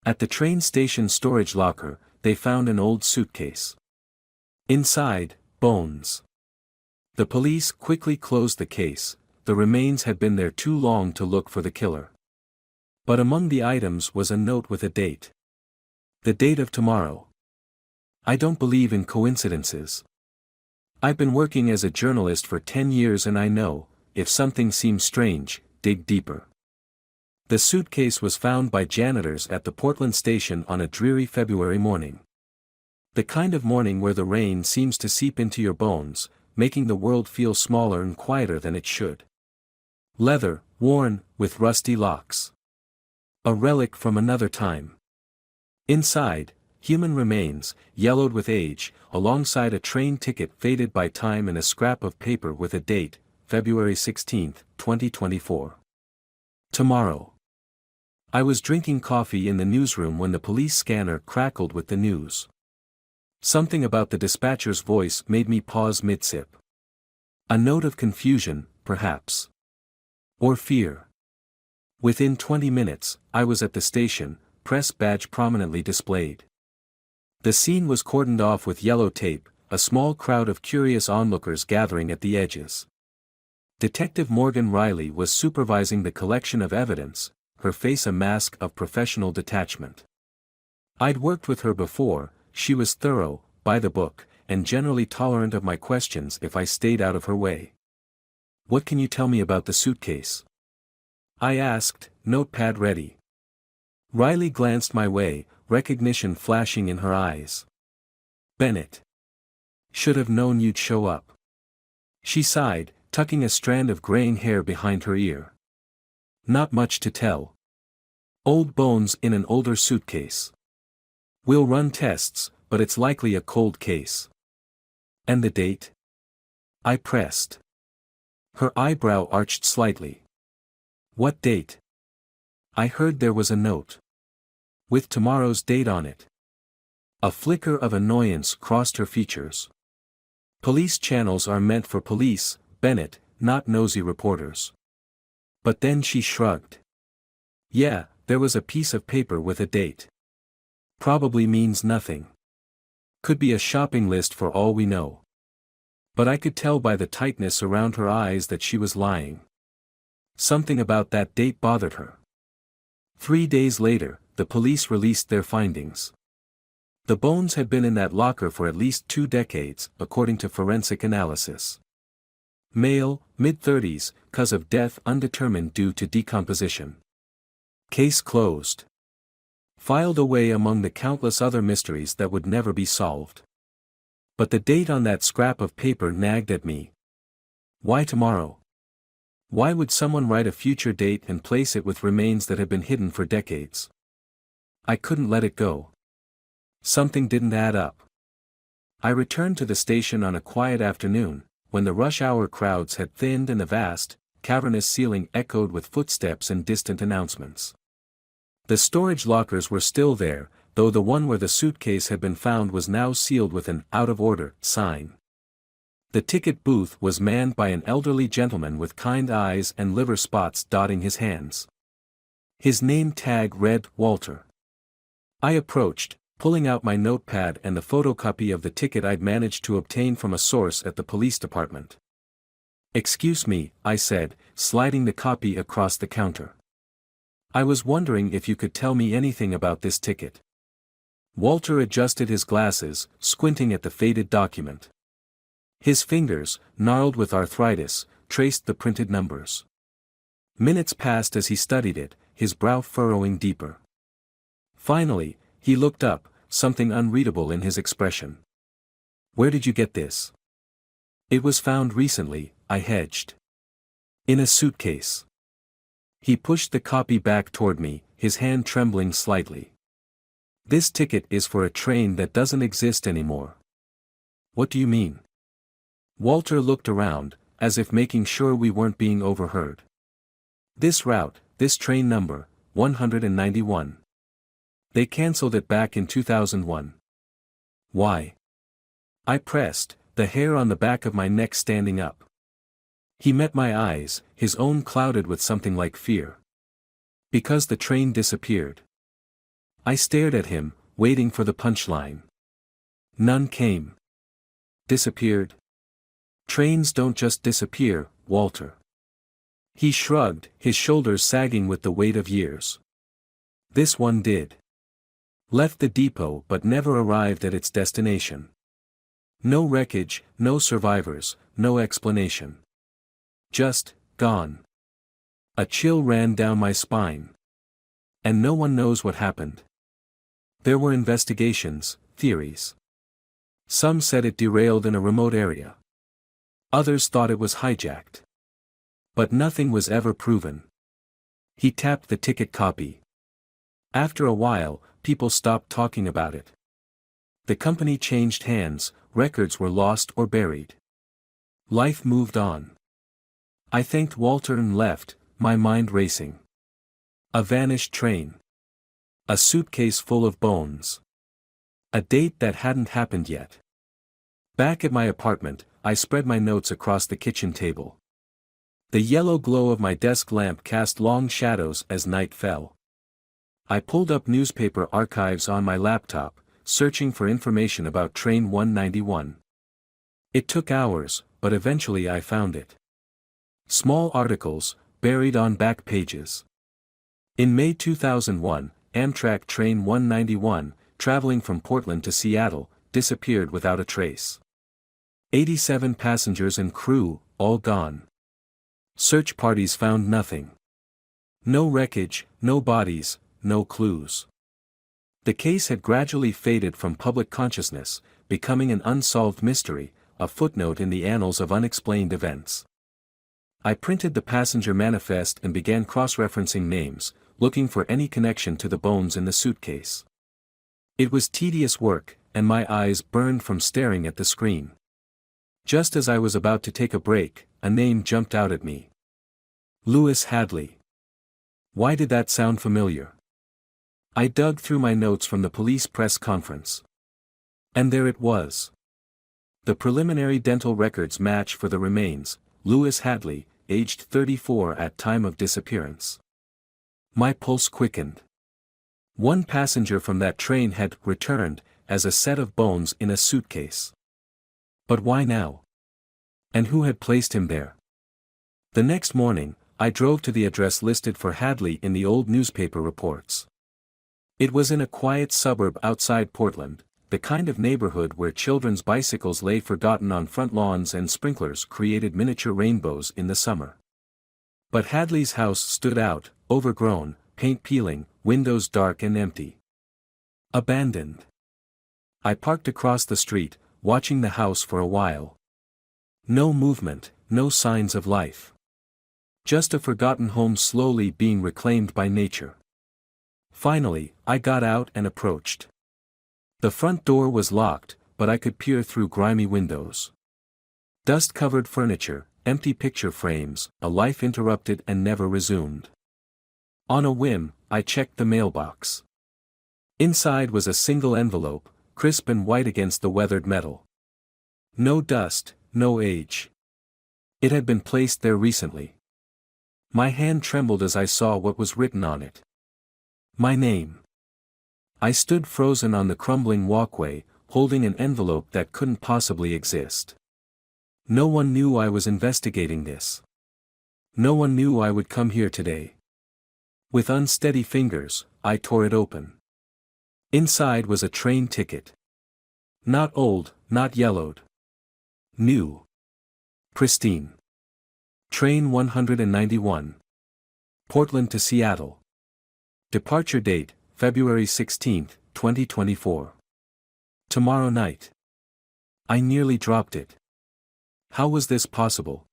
At the train station storage locker, they found an old suitcase. Inside, bones. The police quickly closed the case. The remains had been there too long to look for the killer. But among the items was a note with a date. The date of tomorrow. I don't believe in coincidences. I've been working as a journalist for 10 years and I know, if something seems strange, dig deeper. The suitcase was found by janitors at the Portland station on a dreary February morning. The kind of morning where the rain seems to seep into your bones, making the world feel smaller and quieter than it should. Leather, worn, with rusty locks. A relic from another time. Inside, human remains, yellowed with age, alongside a train ticket faded by time and a scrap of paper with a date, February 16, 2024. Tomorrow. I was drinking coffee in the newsroom when the police scanner crackled with the news. Something about the dispatcher's voice made me pause mid-sip. A note of confusion, perhaps. Or fear. Within 20 minutes, I was at the station, press badge prominently displayed. The scene was cordoned off with yellow tape, a small crowd of curious onlookers gathering at the edges. Detective Morgan Riley was supervising the collection of evidence, her face a mask of professional detachment. I'd worked with her before. She was thorough, by the book, and generally tolerant of my questions if I stayed out of her way. "What can you tell me about the suitcase?" I asked, notepad ready. Riley glanced my way, recognition flashing in her eyes. "Bennett. Should have known you'd show up." She sighed, tucking a strand of graying hair behind her ear. "Not much to tell. Old bones in an older suitcase. We'll run tests, but it's likely a cold case." "And the date?" I pressed. Her eyebrow arched slightly. "What date?" I heard there was a note. With tomorrow's date on it. A flicker of annoyance crossed her features. Police channels are meant for police, Bennett, not nosy reporters. But then she shrugged. "Yeah, there was a piece of paper with a date. Probably means nothing. Could be a shopping list for all we know." But I could tell by the tightness around her eyes that she was lying. Something about that date bothered her. 3 days later, the police released their findings. The bones had been in that locker for at least 2 decades, according to forensic analysis. Male, mid-30s, cause of death undetermined due to decomposition. Case closed. Filed away among the countless other mysteries that would never be solved. But the date on that scrap of paper nagged at me. Why tomorrow? Why would someone write a future date and place it with remains that had been hidden for decades? I couldn't let it go. Something didn't add up. I returned to the station on a quiet afternoon, when the rush hour crowds had thinned and the vast, cavernous ceiling echoed with footsteps and distant announcements. The storage lockers were still there, though the one where the suitcase had been found was now sealed with an "out of order" sign. The ticket booth was manned by an elderly gentleman with kind eyes and liver spots dotting his hands. His name tag read Walter. I approached, pulling out my notepad and the photocopy of the ticket I'd managed to obtain from a source at the police department. "Excuse me," I said, sliding the copy across the counter. "I was wondering if you could tell me anything about this ticket." Walter adjusted his glasses, squinting at the faded document. His fingers, gnarled with arthritis, traced the printed numbers. Minutes passed as he studied it, his brow furrowing deeper. Finally, he looked up, something unreadable in his expression. "Where did you get this?" "It was found recently," I hedged. "In a suitcase." He pushed the copy back toward me, his hand trembling slightly. "This ticket is for a train that doesn't exist anymore." "What do you mean?" Walter looked around, as if making sure we weren't being overheard. "This route, this train number, 191. They cancelled it back in 2001. "Why?" I pressed, the hair on the back of my neck standing up. He met my eyes, his own clouded with something like fear. "Because the train disappeared." I stared at him, waiting for the punchline. None came. Disappeared? Trains don't just disappear, Walter. He shrugged, his shoulders sagging with the weight of years. This one did. Left the depot but never arrived at its destination. No wreckage, no survivors, no explanation. Just, gone. A chill ran down my spine. And no one knows what happened. There were investigations, theories. Some said it derailed in a remote area. Others thought it was hijacked. But nothing was ever proven. He tapped the ticket copy. After a while, people stopped talking about it. The company changed hands, records were lost or buried. Life moved on. I thanked Walter and left, my mind racing. A vanished train. A suitcase full of bones. A date that hadn't happened yet. Back at my apartment, I spread my notes across the kitchen table. The yellow glow of my desk lamp cast long shadows as night fell. I pulled up newspaper archives on my laptop, searching for information about Train 191. It took hours, but eventually I found it. Small articles, buried on back pages. In May 2001, Amtrak Train 191, traveling from Portland to Seattle, disappeared without a trace. 87 passengers and crew, all gone. Search parties found nothing. No wreckage, no bodies, no clues. The case had gradually faded from public consciousness, becoming an unsolved mystery, a footnote in the annals of unexplained events. I printed the passenger manifest and began cross-referencing names, looking for any connection to the bones in the suitcase. It was tedious work, and my eyes burned from staring at the screen. Just as I was about to take a break, a name jumped out at me. Lewis Hadley. Why did that sound familiar? I dug through my notes from the police press conference. And there it was. The preliminary dental records match for the remains, Lewis Hadley, aged 34 at time of disappearance. My pulse quickened. One passenger from that train had returned, as a set of bones in a suitcase. But why now? And who had placed him there? The next morning, I drove to the address listed for Hadley in the old newspaper reports. It was in a quiet suburb outside Portland, the kind of neighborhood where children's bicycles lay forgotten on front lawns and sprinklers created miniature rainbows in the summer. But Hadley's house stood out, overgrown, paint peeling, windows dark and empty. Abandoned. I parked across the street, watching the house for a while. No movement, no signs of life. Just a forgotten home slowly being reclaimed by nature. Finally, I got out and approached. The front door was locked, but I could peer through grimy windows. Dust-covered furniture, empty picture frames, a life interrupted and never resumed. On a whim, I checked the mailbox. Inside was a single envelope, crisp and white against the weathered metal. No dust, no age. It had been placed there recently. My hand trembled as I saw what was written on it. My name. I stood frozen on the crumbling walkway, holding an envelope that couldn't possibly exist. No one knew I was investigating this. No one knew I would come here today. With unsteady fingers, I tore it open. Inside was a train ticket. Not old, not yellowed. New. Pristine. Train 191. Portland to Seattle. Departure date, February 16, 2024. Tomorrow night. I nearly dropped it. How was this possible?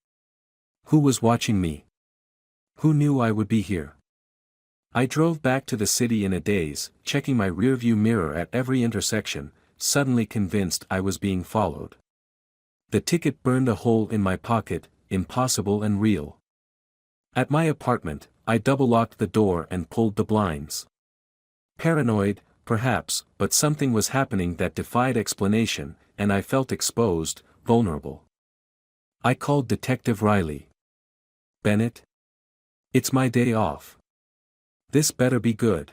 Who was watching me? Who knew I would be here? I drove back to the city in a daze, checking my rearview mirror at every intersection, suddenly convinced I was being followed. The ticket burned a hole in my pocket, impossible and real. At my apartment, I double-locked the door and pulled the blinds. Paranoid, perhaps, but something was happening that defied explanation, and I felt exposed, vulnerable. I called Detective Riley. Bennett? It's my day off. This better be good.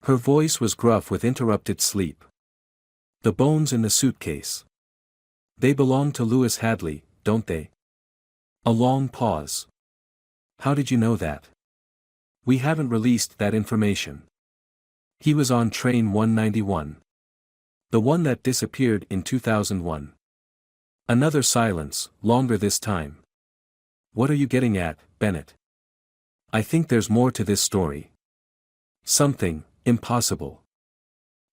Her voice was gruff with interrupted sleep. The bones in the suitcase. They belong to Lewis Hadley, don't they? A long pause. How did you know that? We haven't released that information. He was on train 191. The one that disappeared in 2001. Another silence, longer this time. What are you getting at, Bennett? I think there's more to this story. Something impossible.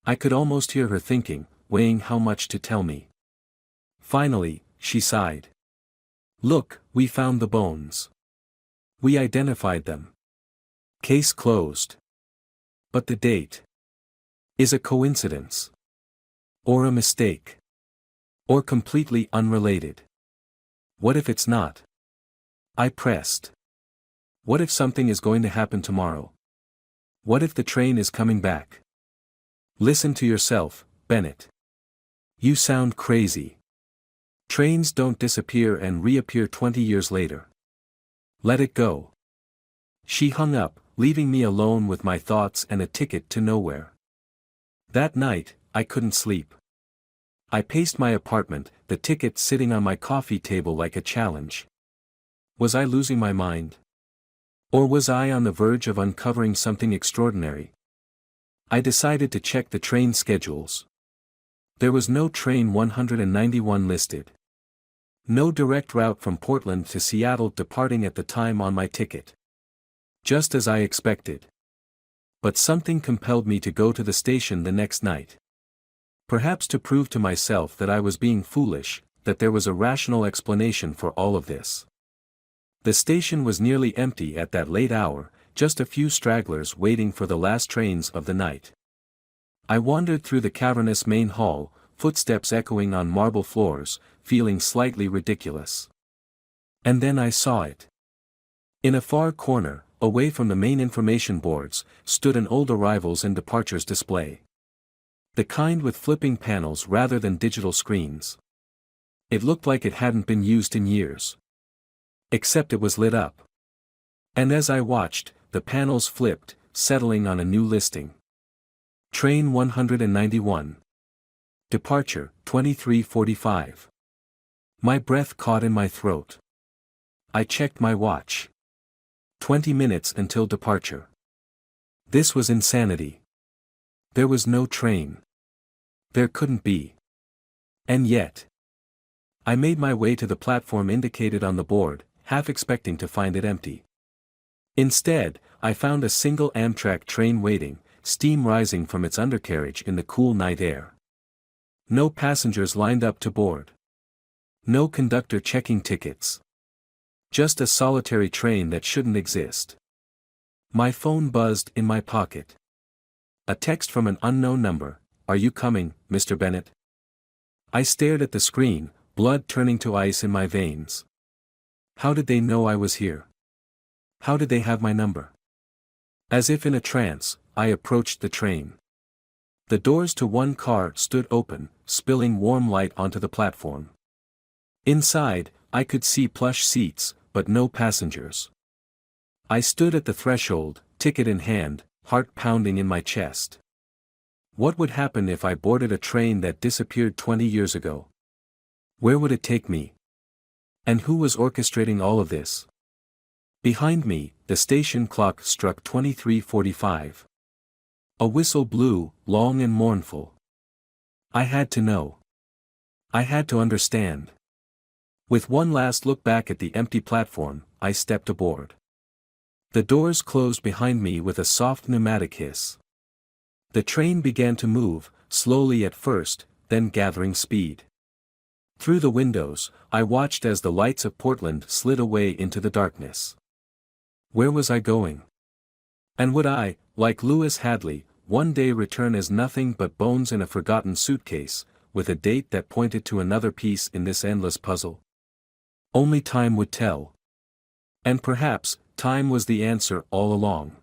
I could almost hear her thinking, weighing how much to tell me. Finally, she sighed. Look, we found the bones. We identified them. Case closed. But the date is a coincidence. Or a mistake. Or completely unrelated. What if it's not? I pressed. What if something is going to happen tomorrow? What if the train is coming back? Listen to yourself, Bennett. You sound crazy. Trains don't disappear and reappear 20 years later. Let it go. She hung up, leaving me alone with my thoughts and a ticket to nowhere. That night, I couldn't sleep. I paced my apartment, the ticket sitting on my coffee table like a challenge. Was I losing my mind? Or was I on the verge of uncovering something extraordinary? I decided to check the train schedules. There was no train 191 listed. No direct route from Portland to Seattle departing at the time on my ticket. Just as I expected. But something compelled me to go to the station the next night. Perhaps to prove to myself that I was being foolish, that there was a rational explanation for all of this. The station was nearly empty at that late hour, just a few stragglers waiting for the last trains of the night. I wandered through the cavernous main hall, footsteps echoing on marble floors, feeling slightly ridiculous. And then I saw it. In a far corner, away from the main information boards, stood an old arrivals and departures display. The kind with flipping panels rather than digital screens. It looked like it hadn't been used in years. Except it was lit up. And as I watched, the panels flipped, settling on a new listing. Train 191. Departure, 23:45. My breath caught in my throat. I checked my watch. 20 minutes until departure. This was insanity. There was no train. There couldn't be. And yet. I made my way to the platform indicated on the board, half expecting to find it empty. Instead, I found a single Amtrak train waiting, steam rising from its undercarriage in the cool night air. No passengers lined up to board. No conductor checking tickets. Just a solitary train that shouldn't exist. My phone buzzed in my pocket. A text from an unknown number. Are you coming, Mr. Bennett? I stared at the screen, blood turning to ice in my veins. How did they know I was here? How did they have my number? As if in a trance, I approached the train. The doors to one car stood open, spilling warm light onto the platform. Inside, I could see plush seats, but no passengers. I stood at the threshold, ticket in hand, heart pounding in my chest. What would happen if I boarded a train that disappeared 20 years ago? Where would it take me? And who was orchestrating all of this? Behind me, the station clock struck 23:45. A whistle blew, long and mournful. I had to know. I had to understand. With one last look back at the empty platform, I stepped aboard. The doors closed behind me with a soft pneumatic hiss. The train began to move, slowly at first, then gathering speed. Through the windows, I watched as the lights of Portland slid away into the darkness. Where was I going? And would I, like Lewis Hadley, one day return as nothing but bones in a forgotten suitcase, with a date that pointed to another piece in this endless puzzle? Only time would tell. And perhaps, time was the answer all along.